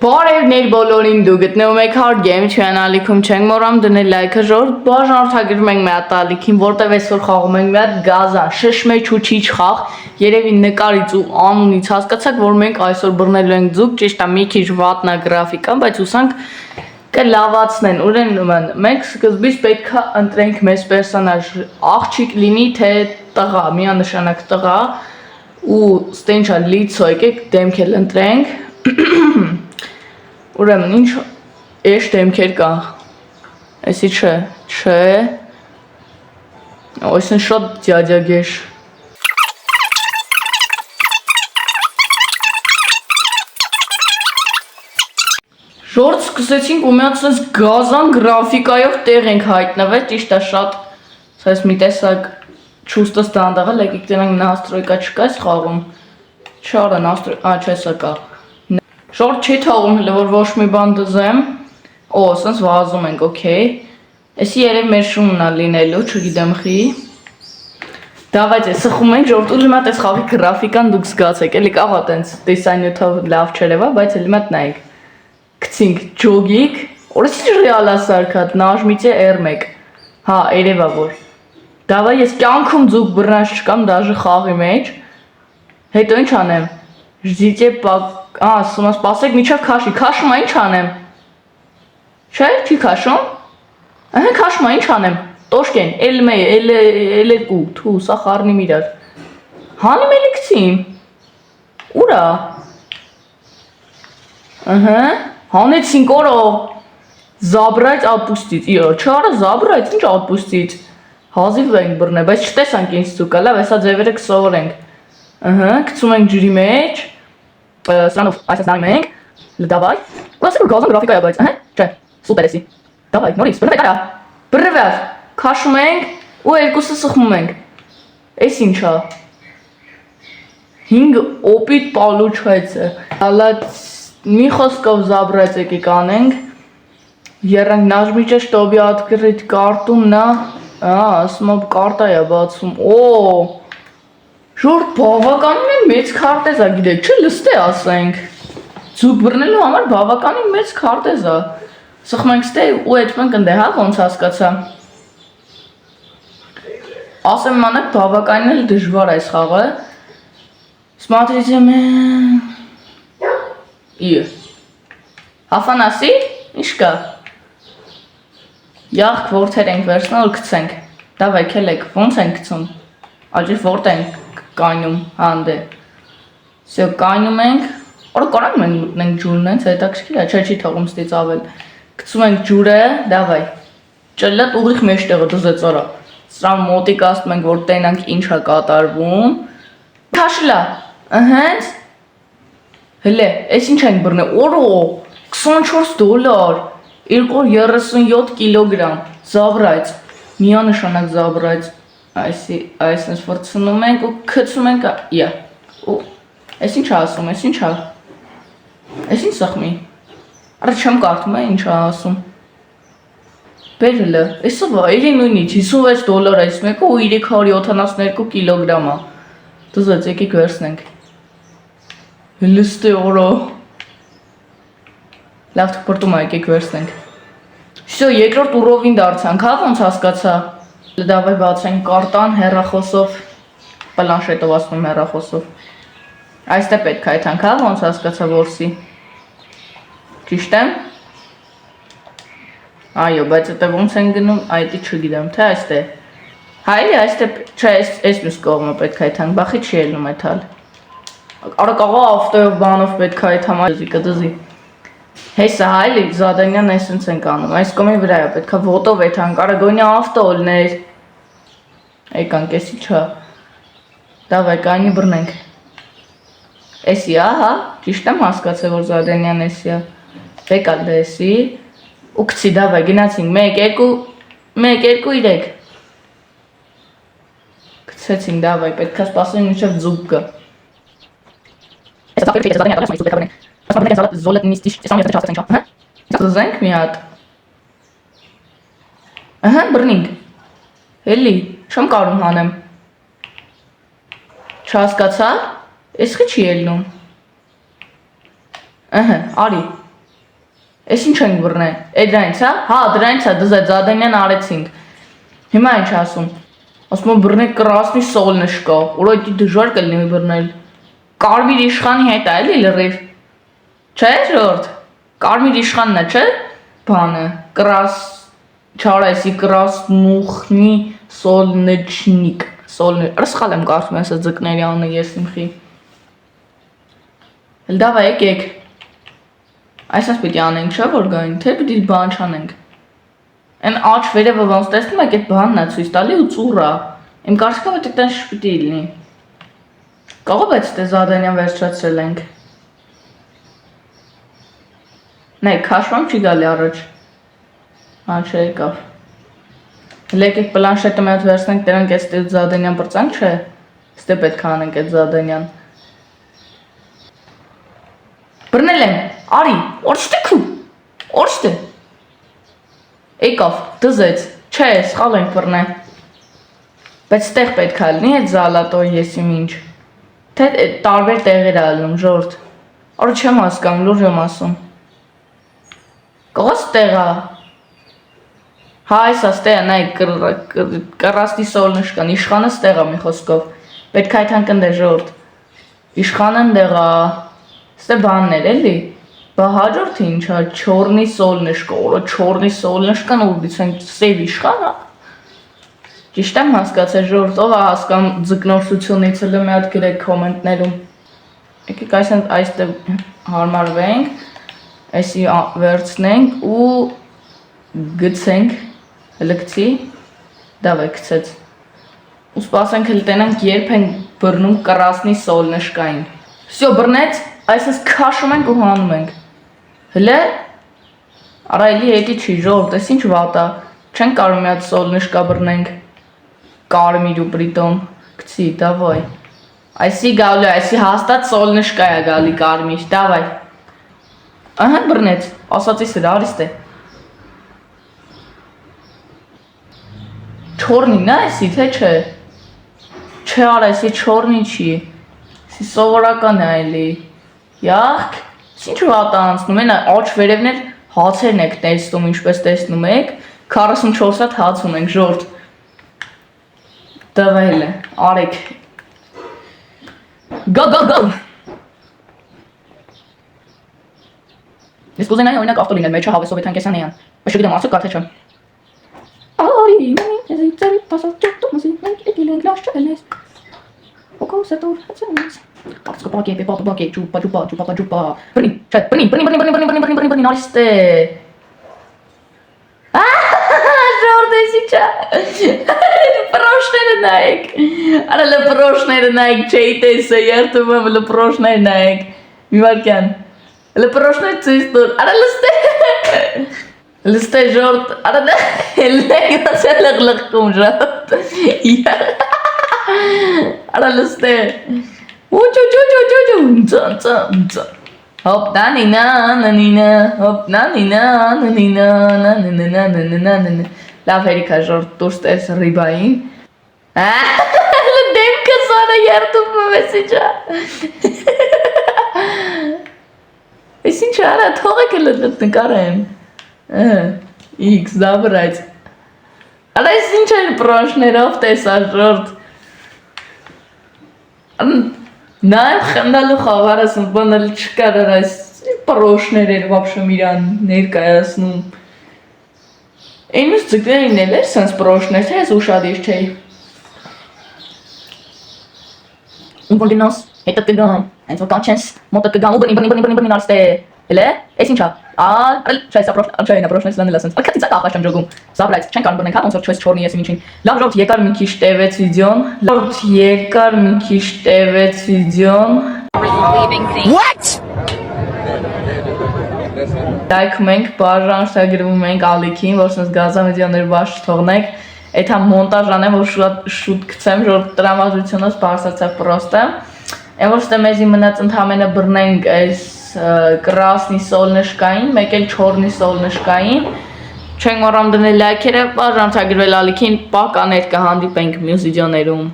Բարևներ բոլորին, դու գտնվում եք Hard Game channel-ում, չենք մոռանում դնել լայքը, ժողովուրդ, բաժանորդագրում ենք մի հատ ալիքին, որտեղ այսօր խաղում ենք մի հատ գազան, շշմեջուչիչ խաղ, երևի նկարից ու անունից հասկացաք, որ մենք այսօր բռնելու ենք ձուկ, ճիշտ է, մի քիչ վատնա գրաֆիկան, բայց ուսանք կլավացնեն, ուրեմն մենք սկզբից պետք է ընտրենք մեզ պերսոնաժ, աղջիկ լինի թե տղա, միանշանակ տղա, ու ստենչա լիցո եկեք դեմք էլ ընտրենք Ուրեմն ինչ էշ դեմքեր կա, էսի չէ, այսին շատ դյադյագեշ Ժորդ սկսեցինք ու միացնես գազան գրաֆիկայով տեղ ենք հայտնվել, ճիշտ է շատ, սայս մի տեսակ չուստս դանդաղել, եկեք տենանք նաստրոյկա չկա այս խաղում, չարը նաստրոյկա, չէ սա կա Ժորդ չի թողում հլը, որ ոչ մի բան դզեմ, սենց վազում ենք, ոքեյ, էսի երև մեր շուննա լինելու, չգիտեմ խի, դավայց է սխում ենք, ժորդ ու լիմատ ես խաղի գրաֆիկան դուք զգացեք, էլի կաղա տենց դեսայնյութով լավ չերևա, բայց էլի մատ նայեք, կցինք ջոգիկ, օրս ինչ ռեալ ասարքատ, նաժմից է R1, հա, երևա որ, դավայ ես կյանքում ձուկ բռնած չկամ, դաժը խաղի մեջ, հետո ինչ անեմ, ժիծե ասում ես սպասեք միջև քաշի, քաշումա ինչ անեմ, չէ, չի քաշում, քաշումա ինչ անեմ, տոշկեն, էլ երկու, թու, սա խարնիմ իրար, հանիմ էլի կցիմ, ուրա, հանեցինք օրո, զաբրայց ատպուստից, չարը զաբրայց, ինչ ատպուստից, հազիվ ենք բռնե, բայց չտեսանք ինձ ծուկա, լավ, էսա ձևերը կսովորենք, կցում ենք ջրի մեջ, Սրանով այսպես նայում ենք, դավայ, ու ասեք որ գազան գրաֆիկա է բայց, չէ, սուպեր էսի, դավայ, նորից, բռնվեք արա, բռնվավ, քաշում ենք ու երկուսը սխմում ենք, էս ինչա, 5 օպիտ պալուչայց է, հալա մի խոսքով զաբրայց եկեք անենք, երանք նաժմիջը շտոբի ատկրիտ կարտում նա, ասում ով կարտա է բացում, Ժորդ բավականին է մեծ քարտեզ է գիտեք, չէ լստե ասենք, ձուկ բռնելու համար բավականին մեծ քարտեզ է, սխմենք ստե ու էջմենք ընդե հա ոնց հասկացա, ասեմ մանակ բավականին էլ դժվար այս խաղը, смотрите Հաֆանասի, ինչ կա, յաղք որդեր ենք վերցնել ու կցենք, դավայ կելեք, ոնց ենք կցում, աջիր որտ ենք կայնում, հանդե, սյո կայնում ենք, օրը կորակ մենք մտնենք ջուրն ենք, հետաքրքիր է, չի թողում ստից ավել, կցում ենք ջուրը, դավայ, ճլատ ուղիղ մեջտեղը դուզեց արա, սրան մոտիկ ասում ենք, որ տենանք ինչ է կատարվում, քաշլա, հլե, ես ինչ ենք բռնե, օրո, $24, 237 կիլոգրամ, զավրայց, միանշանակ զավրայց, այսնես վրցնում ենք ու կծում ենք, ես ինչ ասում, ես ինչ սխմի, առը չեմ կարդում է ինչ ասում, բերլը, եսը վա, էլի նույնիչ, $56 այս մեկը ու 372 կիլոգրամա, դուզեց եկեք վերցնենք, լստե օրո, լավ թպրտում եկեք վերցնենք, շո երկրորդ ուրովին դարձանք, հա ոնց հասկացա, Դավայ բացենք կարտան հեռախոսով, պլանշետով ասում հեռախոսով, այստե պետք է այդանք հա ոնց հասկացա որսի, ճիշտ եմ, այո, բայց էտե ոնց են գնում, այդի չգիտեմ, թե այստե, հայլի այստե, չէ, այս մյուս կողմը պետք է այդանք, բախի չի ելնում այդալ, արա կաղա ավտոյով բանով պետք է այդհամ այզի կդզի, Հեսա հայլի զադանյան այսենց ենք անում, այս կոմի վրա է պետք է ոտով էթանք, արագոնյա ավտո ոլներ, եկանք էսի չա, դավայ կայնի բռնենք, էսի ահա, ճիշտ եմ հասկացե որ զադանյան էսի է, բեկալ դա էսի, ու կցի դավայ գնացինք, 1, 2, 3, կցեցինք դավայ, պետք է սպասենք մինչև ձուկ կը, Զոլետ նիստիշ, ես ամյա չասեցենք չա, Զենք մի հատ, բրնինք, էլի, չեմ կարում հանեմ, չհասկացա, ես խի չի ելնում, արի, Էս ինչ ենք բռնել։ Է դրանից, հա? Հա, դրանից է, դզա Զադանյան արեցինք։ Հիմա ինչ ասում։ Ասում եմ բռնել կրասնի սոլնշկա, որ այդ դժվար կլինի բռնել։ Կարմիր իշխանի հետ է էլի լրիվ։ Չէ, ժողովուրդ։ Կարմիր իշխանն է, չէ՞։ Բանը, չարայսի կրասնուխնի սոլնչնիկ։ Սխալ եմ կարծում եմ, ասա ձկների անունը ես իմխի։ Հəl դավա եկեք։ Այսպես պիտի անենք, չէ՞ որ գային, թե պիտի բան չանենք։ Այն աչ վերևը ոնց տեսնում եք, այդ բանն է ցույց տալի ու ծուռ է։ Իմ կարծիքով այդ այդտեղ պիտի լինի։ Կարող է թե Զադանյան վերջացրել ենք։ Նայ, քաշվում չի գալի առաջ։ Հա, չէ, եկավ։ Եկեք պլանշետը մի հատ վերցնենք, դրանք էս դե Զադանյան բրծանք, չէ։ Ստե պետք է անենք այդ Զադանյան։ Բռնել եմ, արի, օրստեքու, օրստե։ Եկավ, դզեց, չէ, սխալ ենք բռնել։ Բայց ստեղ պետք է լինի այդ զալատոյի եսիմ ինչ։ Թե տարբեր տեղեր է ալնում, ժորդ։ Արը չեմ հասկանում, լուր եմ ասում։ Կողոս տեղա։ Հա, այս աստեղ, նայ, կրաստի սոլնշկան, իշխանը ստեղա մի խոսքով։ Պետք է այդ հանկնդե ժորդ։ Իշխանը ընդեղա։ Ստե բաններ էլի։ Բա հաջորդ ինչա, չորնի սոլնշկա, որը չորնի սոլնշկան ուրդից են սև իշխան, ճիշտ եմ հասկացել ժողովուրդ, ով է հասկանում ձկնորսությունից հլը մի հատ գրեք կոմենտներում։ Եկեք այստեղ հարմարվենք, այսի վերցնենք ու գցենք, հլը գցի, դավ է գցեց։ Ու սպասենք հլը տենանք երբ ենք բռնում կրասնի սոլնշկային։ Всё, բռնեց, այսպես քաշում ենք ու հանում ենք։ Հլը, արա էլի հետի չի ժողովուրդ, այս ինչ վատ է, չենք կարող մի հատ սոլնշկա բռնենք, կարմիր ու պրիտոմ, գցի, դավայ, այսի գալու է, այսի հաստատ սոլնշկա է գալի կարմիր, դավայ, ահա բռնեց, ասացի սրա, արիստ է, չորնին է այսի, թե չէ, չէ արա, այսի չորնի չի, այսի սովորական է էլի, յախք, ինչ վատ անցնում են, աչ վերևներ հացերն եք տեսնում, ինչպես տեսնում եք, 44 հատ հաց ունենք, ժորդ, դվել է, արեք, գա, ես կուզենայի օրինակ ավտո լինել, մեջը հավեսով է թանկեսան էյան, բայց չգիտեմ ասուկ կար թե չեմ, արի, ես ծերի պասած ճոտում ասի, մենք եկել ենք լաշ չել ես, օկոս է տոր, հացել ես, Պապա, ճուպա, բռնի, չէ, բռնի, նարիստ է, ժորդ ես իչա, պրոշները նայեք, արա լպրոշները նայեք, չէի տեսը, երդում եմ լպրոշներ նայեք, մի վարկյան, լպրոշներ ծույս տոր, արա լստե ժորդ, արա լեկ ասյա լղլղկում ժորդ, արա լստե, Hop nanina nanina hop nanina nanina nanina nanina Լավ հերիքա ժորդ դուրս տես ռիբային դեմքը սանը երդում եմ ես իջա ես ինչ արա թողեք էլ լտ նկարեմ X դաբրայց Արա ես ինչ են պրոշներով տեսա ժորդ Նայմ խնդալու խավարս բանել չկար այս պրոշներ էր վապշը միրան ներկայացնում Էնուս ձգներին էլ էր սենց պրոշներ, թե ես ուշադիր չէի Ում որ գնաս, հետը կգամ, հենց որ կանչենս, մոտը կգամ ու բնի նարստ է Էլ է, ես ինչա, չէ, նա պրոշներ սլանել ասենց, ակատի ծակ աղաշ եմ ժոգում, սաբրայց, չեն կարող բրնենք հա, ոնց որ չոյս չորնի ես ինչին Լավ ժողդ եկար մի քիչ տևեց վիդեոն, լավ եկար մի քիչ տևեց վիդեոն What? Լայքում ենք, բաժանորդագրվում ենք ալիքին, որ սենց գազամեդիաներ բաշ թողնեք Այդ համ մոնտաժ անեմ, որ շուտ գցեմ, որ տրամադրությունս բարձրացավ պրոստը Են որ ստե մեզի մնաց ընդհամենը բռնենք այս կրասնի սոլնշկային, մեկ էլ չորնի սոլնշկային Չենք մոռամ դնել լայքերը, բաժանորդագրվել ալիքին, պականեր կհանդիպենք մյուս վիդեոներում